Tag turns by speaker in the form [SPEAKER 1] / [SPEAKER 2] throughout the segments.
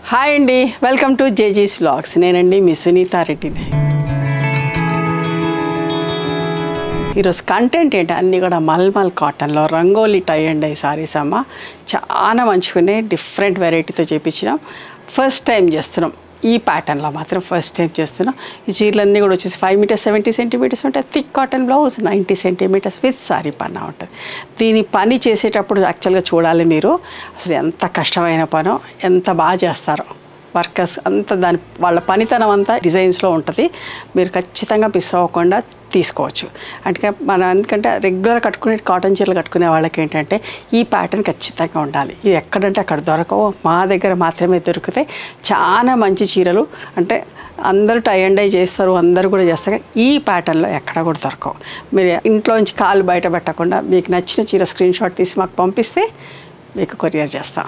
[SPEAKER 1] Hi అండి, welcome to జేజీస్ vlogs. నేనండి మీ సునీతా రెడ్డిని. ఈరోజు కంటెంట్ ఏంటి, అన్నీ కూడా మల్మల్ కాటన్లో rangoli tie and dye saris అమ్మ. చాలా మంచిగానే డిఫరెంట్ వెరైటీతో చేయించినాం. ఫస్ట్ టైం చేస్తున్నాం ఈ ప్యాటర్న్లో, మాత్రం ఫస్ట్ టైం చేస్తున్నాం. ఈ చీరలన్నీ కూడా వచ్చేసి 5 మీటర్స్ 70 సెంటీమీటర్స్ ఉంటాయి. Thick cotton blouse 90 centimetres with sari పన్నా ఉంటుంది. దీని పని చేసేటప్పుడు యాక్చువల్గా చూడాలి మీరు, అసలు ఎంత కష్టమైన పనో, ఎంత బాగా చేస్తారో వర్కర్స్ అంతా. దాని వాళ్ళ పనితనం అంతా డిజైన్స్లో ఉంటుంది. మీరు ఖచ్చితంగా మిస్ అవ్వకుండా తీసుకోవచ్చు. అంటే ఎందుకంటే రెగ్యులర్ కట్టుకునే కాటన్ చీరలు కట్టుకునే వాళ్ళకి ఏంటంటే ఈ ప్యాటర్న్ ఖచ్చితంగా ఉండాలి. ఇది ఎక్కడంటే అక్కడ దొరకవు, మా దగ్గర మాత్రమే దొరుకుతాయి. చాలా మంచి చీరలు, అంటే అందరూ టై అండ్ డై చేస్తారు, అందరూ కూడా చేస్తారు. ఈ ప్యాటర్న్లో ఎక్కడ కూడా దొరకవు. మీరు ఇంట్లోంచి కాలు బయట పెట్టకుండా మీకు నచ్చిన చీర స్క్రీన్ షాట్ తీసి మాకు పంపిస్తే మీకు కొరియర్ చేస్తాం.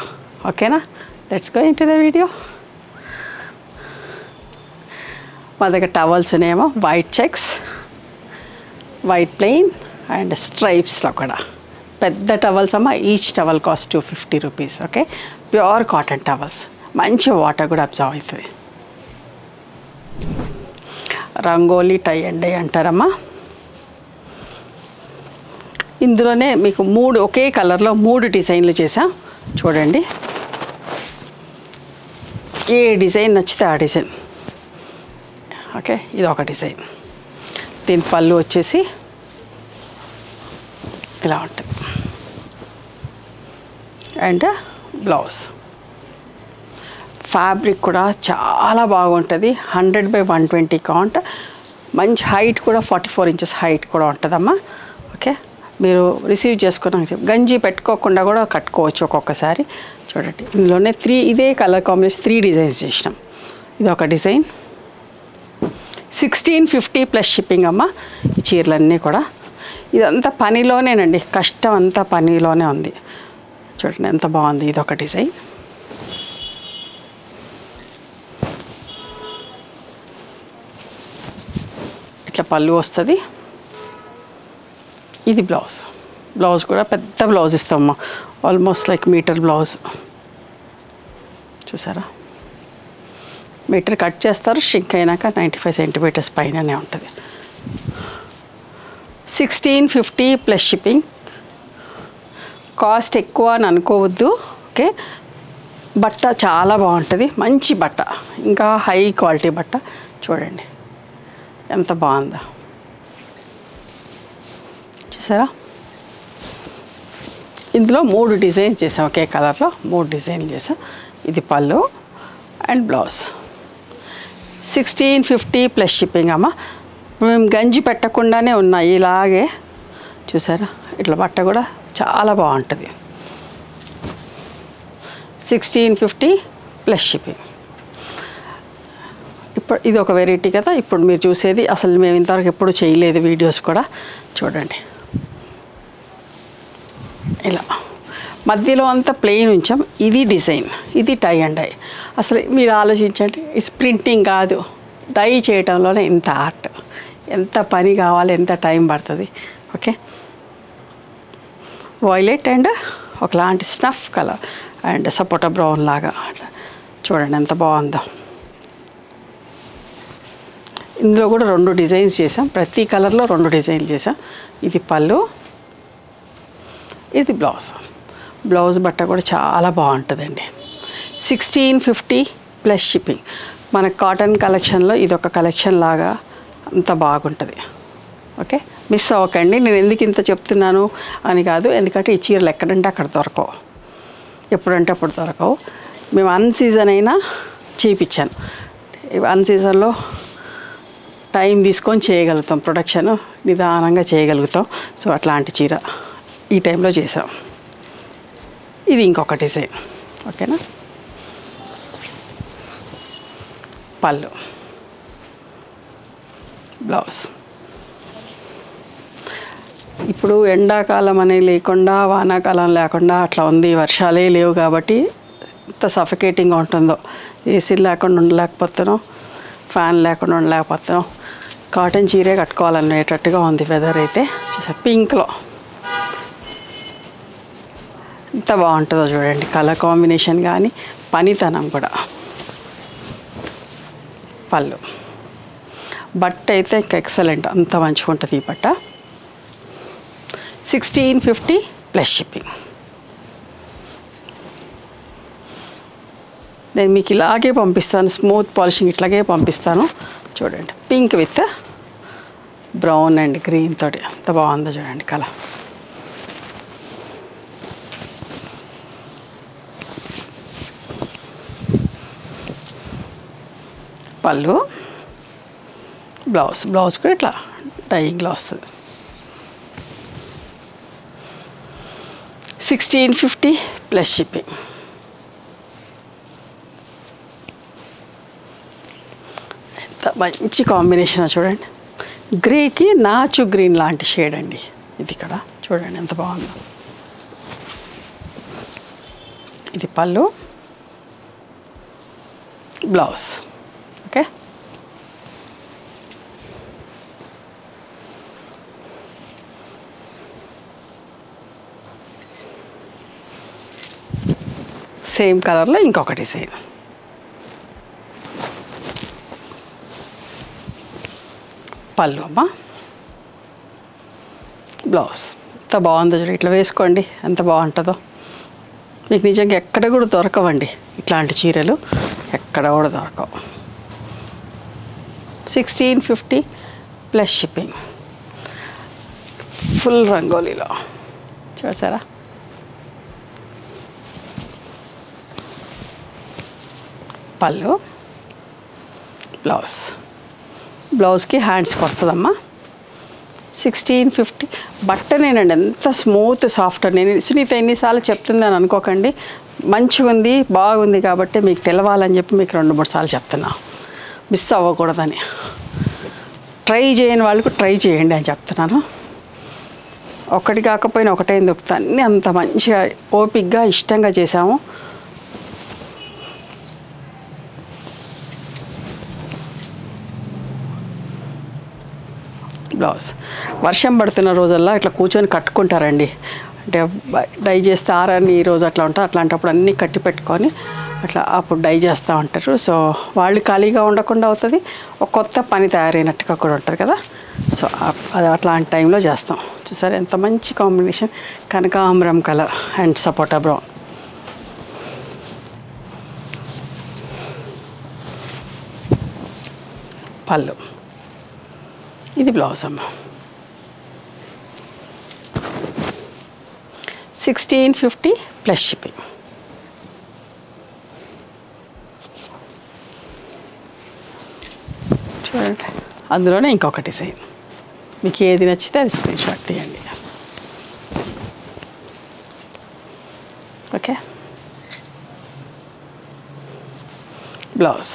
[SPEAKER 1] ఓకేనా? Let's go into the video. మా దగ్గర టవల్స్ ఉన్నాయేమో white checks, white plain and స్ట్రైప్స్లో కూడా పెద్ద టవల్స్ అమ్మ. Each towel cost 250 rupees. Okay, pure cotton towels, మంచి వాటర్ కూడా అబ్జర్వ్ అవుతుంది. రంగోలీ టై అండ్ డై అంటారమ్మా. ఇందులోనే మీకు ఒకే కలర్లో 3 డిజైన్లు చేసాం. చూడండి, ఏ డిజైన్ నచ్చితే ఆ డిజైన్. ఓకే, ఇది ఒక డిజైన్. దీని పళ్ళు వచ్చేసి ఇలా ఉంటుంది అండ్ బ్లౌజ్. ఫ్యాబ్రిక్ కూడా చాలా బాగుంటుంది. 100/120 కౌంట్. మంచి హైట్ కూడా 44 ఇంచెస్ హైట్ కూడా ఉంటుందమ్మా. ఓకే, మీరు రిసీవ్ చేసుకున్నాక గంజి పెట్టుకోకుండా కూడా కట్టుకోవచ్చు ఒక్కొక్కసారి. చూడండి, ఇందులోనే ఇదే కలర్ కాంబినేషన్ 3 డిజైన్స్ చేసినాం. ఇది ఒక డిజైన్. 1650 ప్లస్ షిప్పింగ్ అమ్మ. ఈ చీరలన్నీ కూడా ఇదంతా పనిలోనేనండి, కష్టం అంతా పనిలోనే ఉంది. చూడండి ఎంత బాగుంది. ఇది ఒక డిజైన్. ఇట్లా పళ్ళు వస్తుంది. ఇది బ్లౌజ్. బ్లౌజ్ కూడా పెద్ద బ్లౌజ్ ఇస్తామమ్మా, ఆల్మోస్ట్ లైక్ మీటర్ బ్లౌజ్. చూసారా, మీటర్ కట్ చేస్తారు. షింక్ అయినాక 95 సెంటీమీటర్స్ పైననే ఉంటుంది. 1650 ప్లస్ షిప్పింగ్. కాస్ట్ ఎక్కువ అని అనుకోవద్దు. ఓకే, బట్ట చాలా బాగుంటుంది, మంచి బట్ట, ఇంకా హై క్వాలిటీ బట్ట. చూడండి ఎంత బాగుందో, చూసారా. ఇందులో 3 డిజైన్స్ చేసాం, ఒకే కలర్లో 3 డిజైన్లు చేసాం. ఇది పళ్ళు అండ్ బ్లౌజ్. 1650 ప్లస్ షిప్పింగ్ అమ్మ. మేము గంజి పెట్టకుండానే ఉన్నాయి ఇలాగే. చూసారా, ఇట్లా బట్ట కూడా చాలా బాగుంటుంది. 1650 ప్లస్ షిప్పింగ్. ఇప్పుడు ఇది ఒక వెరైటీ కదా ఇప్పుడు మీరు చూసేది. అసలు మేము ఇంతవరకు ఎప్పుడు చేయలేదు వీడియోస్ కూడా. చూడండి, ఇలా మధ్యలో అంతా ప్లెయిన్ ఉంచాం. ఇది డిజైన్, ఇది టై అండ్ డై. అసలు మీరు ఆలోచించండి, ఇది ప్రింటింగ్ కాదు, డై చేయడంలోనే ఇంత ఆర్ట్, ఎంత పని కావాలి, ఎంత టైం పడుతుంది. ఓకే, వైలెట్ అండ్ ఒకలాంటి snuff colour and sapota brown లాగా. చూడండి ఎంత బాగుందో. ఇందులో కూడా 2 డిజైన్స్ చేసాం. ప్రతి కలర్లో 2 డిజైన్లు చేసాం. ఇది పళ్ళు, ఇది బ్లౌజ్. బ్లౌజ్ బట్ట కూడా చాలా బాగుంటుందండి. 1650 ప్లస్ షిప్పింగ్. మన కాటన్ కలెక్షన్లో ఇదొక కలెక్షన్ లాగా అంత బాగుంటుంది. ఓకే, మిస్ అవ్వకండి. నేను ఎందుకు ఇంత చెప్తున్నాను అని కాదు, ఎందుకంటే ఈ చీరలు ఎక్కడంటే అక్కడ దొరకవు, ఎప్పుడంటే అప్పుడు దొరకవు. మేము అన్ సీజన్ అయినా చేయించాను. అన్ సీజన్లో టైం తీసుకొని చేయగలుగుతాం, ప్రొడక్షన్ నిదానంగా చేయగలుగుతాం. సో అట్లాంటి చీర ఈ టైంలో చేసాం. ఇది ఇంకొక డిజైన్. ఓకేనా, పళ్ళు, బ్లౌజ్. ఇప్పుడు ఎండాకాలం అనే లేకుండా, వానాకాలం లేకుండా అట్లా ఉంది. వర్షాలే లేవు కాబట్టి ఎంత సఫికేటింగ్గా ఉంటుందో. ఏసీ లేకుండా ఉండలేకపోతున్నాం, ఫ్యాన్ లేకుండా ఉండలేకపోతున్నాం. కాటన్ చీరే కట్టుకోవాలనేటట్టుగా ఉంది వెదర్ అయితే. చూసా పింక్లో ఎంత బాగుంటుందో చూడండి. కలర్ కాంబినేషన్ కానీ పనితనం కూడా పళ్ళు. బట్ట అయితే ఇంకా ఎక్సలెంట్, అంత మంచిగా ఉంటుంది ఈ బట్ట. 1650 ప్లస్ షిప్పింగ్. నేను మీకు ఇలాగే పంపిస్తాను, స్మూత్ పాలిషింగ్ ఇట్లాగే పంపిస్తాను. చూడండి, pink with brown and green తోటి ఎంత బాగుందో చూడండి కలర్. పళ్ళు, బ్లౌజ్ కూడా ఇట్లా డైయింగ్లో వస్తుంది. 1650 ప్లస్ షిప్పింగ్. ఎంత మంచి కాంబినేషన్ చూడండి, గ్రేకి నాచు గ్రీన్ లాంటి షేడ్ అండి ఇది. ఇక్కడ చూడండి ఎంత బాగుందో. ఇది పళ్ళు, బ్లౌజ్. ఓకే, సేమ్ కలర్లో ఇంకొక డిజైన్. పళ్ళు అమ్మా, బ్లౌజ్. ఎంత బాగుందో చూడండి, ఇట్లా వేసుకోండి ఎంత బాగుంటుందో. మీకు నిజంగా ఎక్కడ కూడా దొరకవండి ఇట్లాంటి చీరలు, ఎక్కడ కూడా దొరకవు. 1650 ప్లస్ షిప్పింగ్. ఫుల్ రంగోలీలో చూసారా. పళ్ళు, బ్లౌజ్కి హ్యాండ్స్కి వస్తుందమ్మా. 1650. బట్టనేనండి ఎంత స్మూత్ సాఫ్ట్. నేను సునీత ఎన్నిసార్లు చెప్తుందని అనుకోకండి, మంచిగా ఉంది బాగుంది కాబట్టి మీకు తెలవాలని చెప్పి మీకు 2-3 సార్లు చెప్తున్నా, మిస్ అవ్వకూడదని. ట్రై చేయని వాళ్ళకు ట్రై చేయండి అని చెప్తున్నాను. ఒకటి కాకపోయినా ఒకటే దొరుకుతా, అన్నీ అంత మంచిగా ఓపిక్గా ఇష్టంగా చేసాము. బ్లౌజ్. వర్షం పడుతున్న రోజుల్లో ఇట్లా కూర్చొని కట్టుకుంటారండి, అంటే డై చేస్తే ఆరని ఈ రోజు అట్లా ఉంటారు. అట్లాంటప్పుడు అన్నీ కట్టి పెట్టుకొని అట్లా అప్పుడు డై చేస్తూ ఉంటారు. సో వాళ్ళు ఖాళీగా ఉండకుండా అవుతుంది, ఒక కొత్త పని తయారైనట్టుగా కూడా ఉంటుంది కదా. సో అది అట్లాంటి టైంలో చేస్తాం. చూసారు ఎంత మంచి కాంబినేషన్, కనకాంబరం కలర్ అండ్ సపోటా బ్రౌన్. పళ్ళు, ఇది బ్లౌజ్ అమ్మ. 1650 ప్లస్ షిప్పింగ్. చూడండి, అందులోనే ఇంకొక డిజైన్. మీకు ఏది నచ్చితే అది స్క్రీన్ షాట్ తీయండి. Okay, blouse.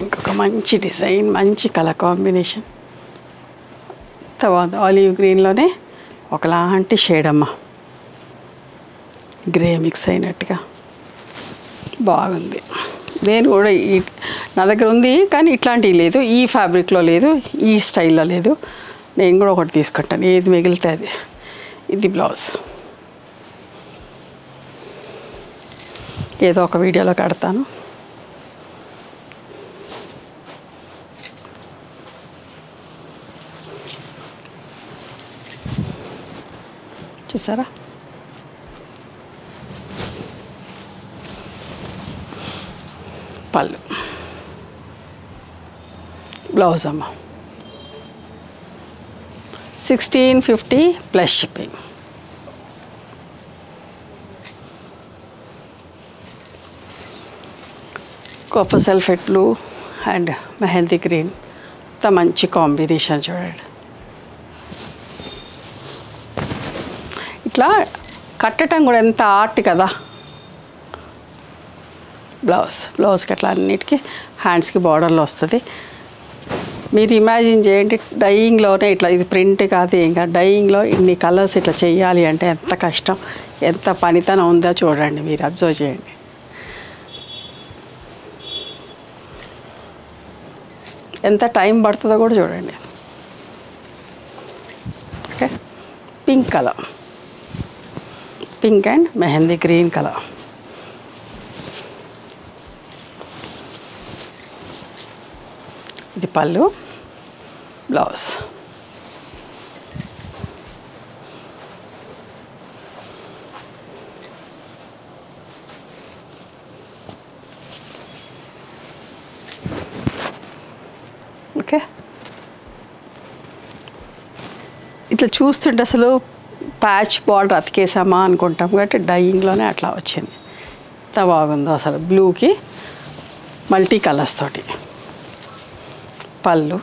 [SPEAKER 1] ఇంకొక మంచి డిజైన్, మంచి కలర్ కాంబినేషన్. తర్వాత ఆలివ్ గ్రీన్లోనే ఒకలాంటి షేడ్ అమ్మ, గ్రే మిక్స్ అయినట్టుగా బాగుంది. నేను కూడా నా దగ్గర ఉంది కానీ ఇట్లాంటివి లేదు, ఈ ఫ్యాబ్రిక్లో లేదు, ఈ స్టైల్లో లేదు. నేను కూడా ఒకటి తీసుకుంటాను, ఏది మిగిలితే అది. ఇది బ్లౌజ్. ఏదో ఒక వీడియోలో కడతాను. చూసారా, పళ్ళు, బ్లౌజ్ అమ్మ. 1650 plus shipping. Copper sulphate blue and mehndi green, ఇంత మంచి కాంబినేషన్ చూడండి. ఇట్లా కట్టడం కూడా ఎంత ఆర్ట్ కదా. బ్లౌజ్కి అట్లా అన్నిటికీ హ్యాండ్స్కి బార్డర్లో వస్తుంది. మీరు ఇమాజిన్ చేయండి, డైయింగ్లోనే ఇట్లా, ఇది ప్రింట్ కాదు ఏం కాదు, డైయింగ్లో ఇన్ని కలర్స్ ఇట్లా చేయాలి అంటే ఎంత కష్టం, ఎంత పనితనం ఉందో చూడండి, మీరు అబ్జర్వ్ చేయండి. ఎంత టైం పడుతుందో కూడా చూడండి. Okay, pink colour, pink and mehndi green colour. ఇది పళ్ళు, బ్లౌజ్. ఓకే, ఇట్లా చూస్తుంటే అసలు ప్యాచ్ బార్డర్ అతికేసామా అనుకుంటాం కాబట్టి డైయింగ్లోనే అట్లా వచ్చింది. ఎంత బాగుందో అసలు, బ్లూకి మల్టీ కలర్స్ తోటి. పళ్ళు,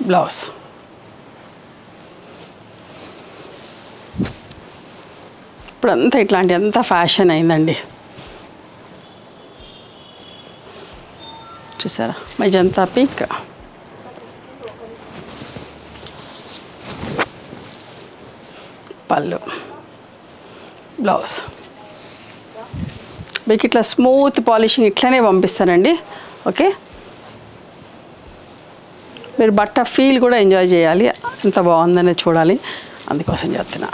[SPEAKER 1] బ్లౌజ్. ఇప్పుడంతా ఇట్లాంటి అంతా ఫ్యాషన్ అయిందండి. చూసారా, మెజంతా పింక్, పళ్ళు, బ్లౌజ్. మీకు ఇట్లా స్మూత్ పాలిషింగ్ ఇట్లనే పంపిస్తానండి. ఓకే, మీరు బట్ట ఫీల్ కూడా ఎంజాయ్ చేయాలి, ఎంత బాగుందనే చూడాలి, అందుకోసం చెప్తున్నా.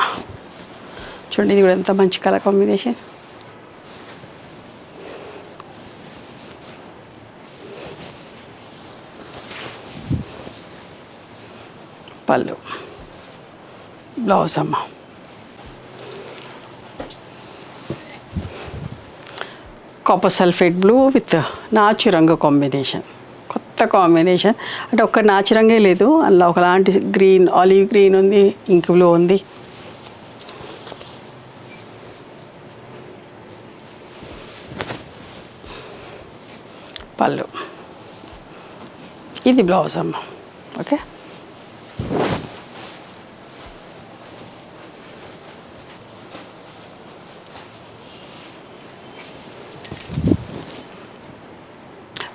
[SPEAKER 1] చూడండి, ఇది కూడా ఎంత మంచి కలర్ కాంబినేషన్. పళ్ళు, బ్లౌజ్ అమ్మ. కాపర్ సల్ఫేట్ బ్లూ విత్ నాచు రంగు కాంబినేషన్, కొత్త కాంబినేషన్. అంటే ఒక్క నాచు రంగే లేదు, అందులో ఒకలాంటి గ్రీన్, ఆలివ్ గ్రీన్ ఉంది, ఇంక్ బ్లూ ఉంది. పళ్ళు, ఇది బ్లౌజ్ అమ్మ. ఓకే,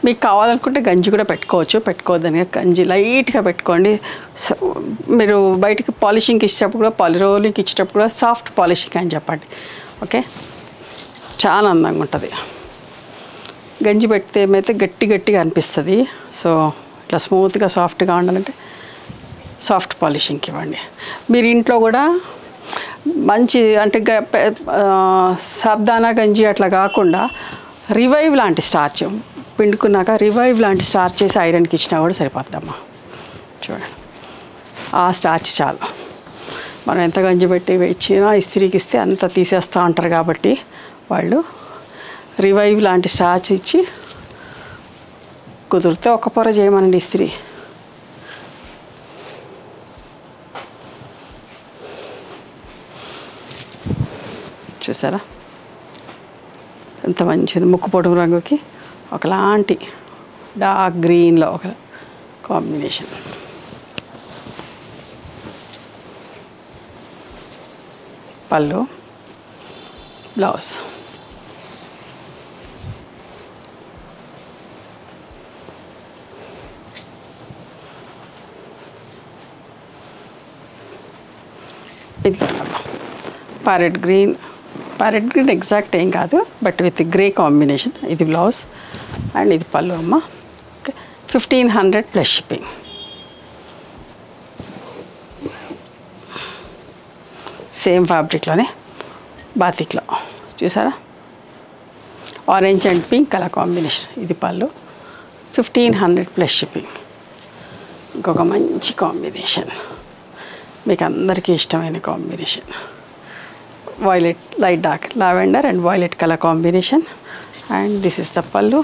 [SPEAKER 1] మీకు కావాలనుకుంటే గంజి కూడా పెట్టుకోవచ్చు, పెట్టుకోవద్దని గంజి లైట్గా పెట్టుకోండి. మీరు బయటికి పాలిషింగ్కి ఇచ్చేటప్పుడు కూడా, రోలింగ్కి ఇచ్చేటప్పుడు కూడా సాఫ్ట్ పాలిషింగ్ అని చెప్పండి. ఓకే, చాలా అందంగా ఉంటుంది. గంజి పెడితే ఏమైతే గట్టిగా అనిపిస్తుంది. సో ఇట్లా స్మూత్గా సాఫ్ట్గా ఉండాలంటే సాఫ్ట్ పాలిషింగ్కి ఇవ్వండి. మీరు ఇంట్లో కూడా మంచి అంటే సాబ్దానా గంజి అట్లా కాకుండా రివైవ్ లాంటి స్టార్చ్ పిండుకున్నాక రివైవ్ లాంటి స్టార్చ్ చేసి ఐరన్కి ఇచ్చినా కూడా సరిపోద్దమ్మా. చూడండి, ఆ స్టార్చ్ చాలు. మనం ఎంత గంజి పెట్టి ఇచ్చినా ఇస్త్రీకి ఇస్తే అంత తీసేస్తూ ఉంటారు కాబట్టి వాళ్ళు రివైవ్ లాంటి స్టార్చ్ ఇచ్చి, కుదిరితే ఒక్క పొర చేయమనండి ఇస్త్రీ. చూసారా ఎంత మంచిది, ముక్కు పొడుగు రంగుకి ఒకలాంటి డార్క్ గ్రీన్లో ఒక కాంబినేషన్. పళ్ళు, బ్లౌజ్. ఇది ప్యారెట్ గ్రీన్ ఎగ్జాక్ట్ ఏం కాదు, బట్ విత్ గ్రే కాంబినేషన్. ఇది బ్లౌజ్ అండ్ ఇది పళ్ళు అమ్మ. Okay, 1500 plus shipping. సేమ్ ఫ్యాబ్రిక్లోనే బాతిక్లో చూసారా, orange and pink colour combination. ఇది పళ్ళు, 1500 ప్లస్ షిప్పింగ్. ఇంకొక మంచి కాంబినేషన్, మీకు అందరికీ ఇష్టమైన combination, violet, light dark lavender and violet colour combination. And this is the పళ్ళు.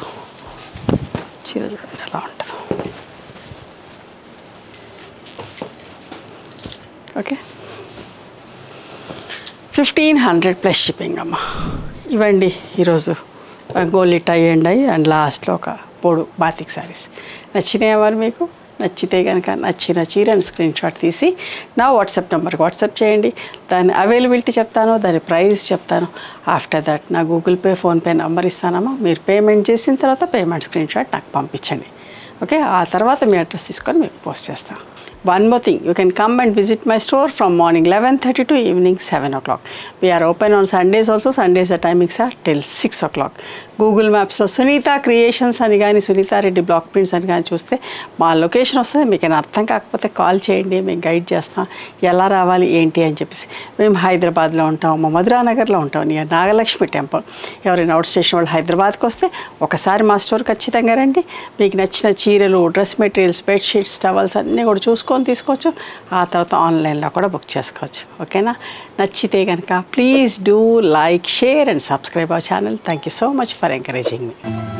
[SPEAKER 1] చీర చూడండి ఎలా ఉంటుందో. ఓకే, 1500 ప్లస్ షిప్పింగ్ అమ్మ. ఇవ్వండి ఈరోజు రంగోలీ టై అండ్ లాస్ట్లో ఒక పొడు బాతిక్ శారీస్. నచ్చినాయా మరి మీకు? నచ్చితే కనుక నచ్చిన చీరని స్క్రీన్ షాట్ తీసి నా వాట్సాప్ నెంబర్కి వాట్సాప్ చేయండి. దాని అవైలబిలిటీ చెప్తాను, దాని ప్రైస్ చెప్తాను. ఆఫ్టర్ దట్ నా గూగుల్ పే, ఫోన్పే నెంబర్ ఇస్తానమ్మా. మీరు పేమెంట్ చేసిన తర్వాత పేమెంట్ స్క్రీన్ షాట్ నాకు పంపించండి. ఓకే, ఆ తర్వాత మీ అడ్రస్ తీసుకొని మీకు పోస్ట్ చేస్తాను. One more thing, you can come and visit my store from morning 11:30 to evening 7 o'clock. We are open on Sundays also. Sundays the timings are till 6 o'clock. Google Mapsలో Sunitha creations అని కానీ Sunitha Reddy block prints అని కానీ చూస్తే మా location వస్తుంది. మీకు ఏమైనా అర్థం కాకపోతే కాల్ చేయండి, మేము గైడ్ చేస్తాం ఎలా రావాలి ఏంటి అని చెప్పేసి. మేము హైదరాబాద్లో ఉంటాం, మధురానగర్లో ఉంటాం, నియర్ నాగలక్ష్మి టెంపుల్. ఎవరైనా అవుట్ స్టేషన్ వాళ్ళు హైదరాబాద్కి వస్తే ఒకసారి మా స్టోర్ ఖచ్చితంగా రండి. మీకు నచ్చిన చీరలు, డ్రెస్ మెటీరియల్స్, బెడ్షీట్స్, టవల్స్ అన్నీ కూడా చూసుకొని తీసుకోవచ్చు. ఆ తర్వాత ఆన్లైన్లో కూడా బుక్ చేసుకోవచ్చు. ఓకేనా? నచ్చితే కనుక please do like, share and subscribe our channel. Thank you so much for encouraging me.